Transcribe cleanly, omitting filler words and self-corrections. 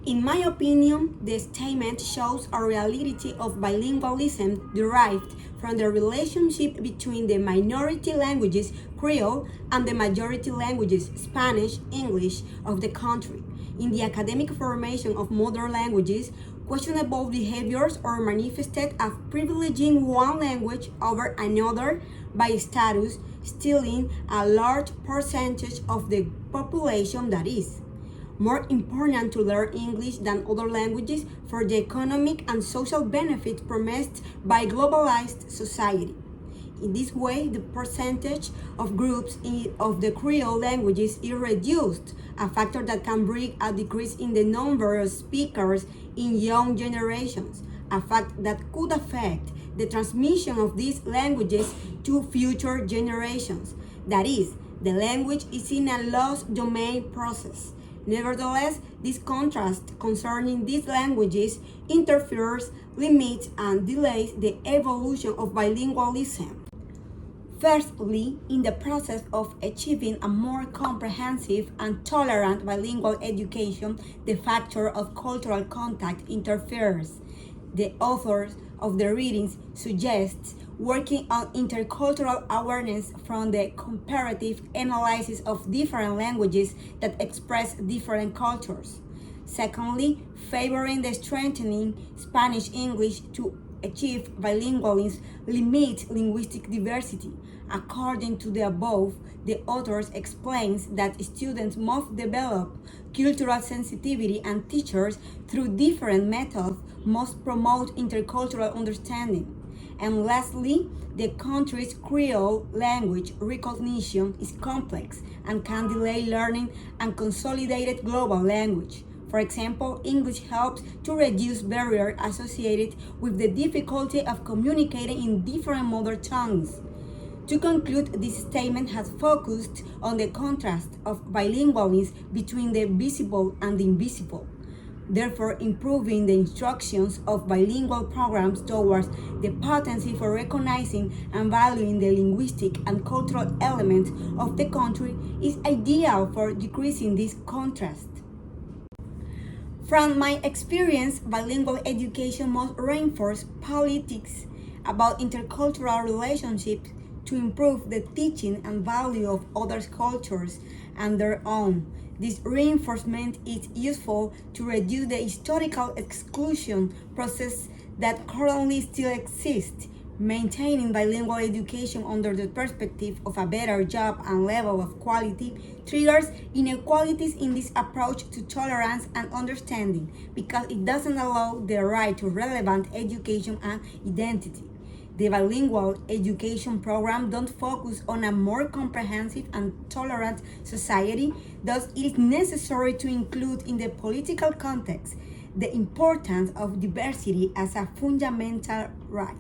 In my opinion, the statement shows a reality of bilingualism derived from the relationship between the minority languages, Creole, and the majority languages, Spanish, English, of the country. In the academic formation of modern languages, questionable behaviors are manifested as privileging one language over another by status, stealing a large percentage of the population that is more important to learn English than other languages for the economic and social benefits promised by globalized society. In this way, the percentage of groups of the Creole languages is reduced, a factor that can bring a decrease in the number of speakers in young generations, a fact that could affect the transmission of these languages to future generations. That is, the language is in a lost domain process. Nevertheless, this contrast concerning these languages interferes, limits, and delays the evolution of bilingualism. Firstly, in the process of achieving a more comprehensive and tolerant bilingual education, the factor of cultural contact interferes. The authors of the readings suggest working on intercultural awareness from the comparative analysis of different languages that express different cultures. Secondly, favoring the strengthening Spanish-English to achieve bilingualism limits linguistic diversity. According to the above, the authors explains that students must develop cultural sensitivity and teachers, through different methods, must promote intercultural understanding. And lastly, the country's Creole language recognition is complex and can delay learning and consolidated global language. For example, English helps to reduce barriers associated with the difficulty of communicating in different mother tongues. To conclude, this statement has focused on the contrast of bilingualism between the visible and the invisible, therefore improving the instructions of bilingual programs towards the potency for recognizing and valuing the linguistic and cultural elements of the country is ideal for decreasing this contrast. From my experience, bilingual education must reinforce politics about intercultural relationships to improve the teaching and value of other cultures and their own. This reinforcement is useful to reduce the historical exclusion process that currently still exists. Maintaining bilingual education under the perspective of a better job and level of quality triggers inequalities in this approach to tolerance and understanding, because it doesn't allow the right to relevant education and identity. The bilingual education program don't focus on a more comprehensive and tolerant society, thus it is necessary to include in the political context the importance of diversity as a fundamental right.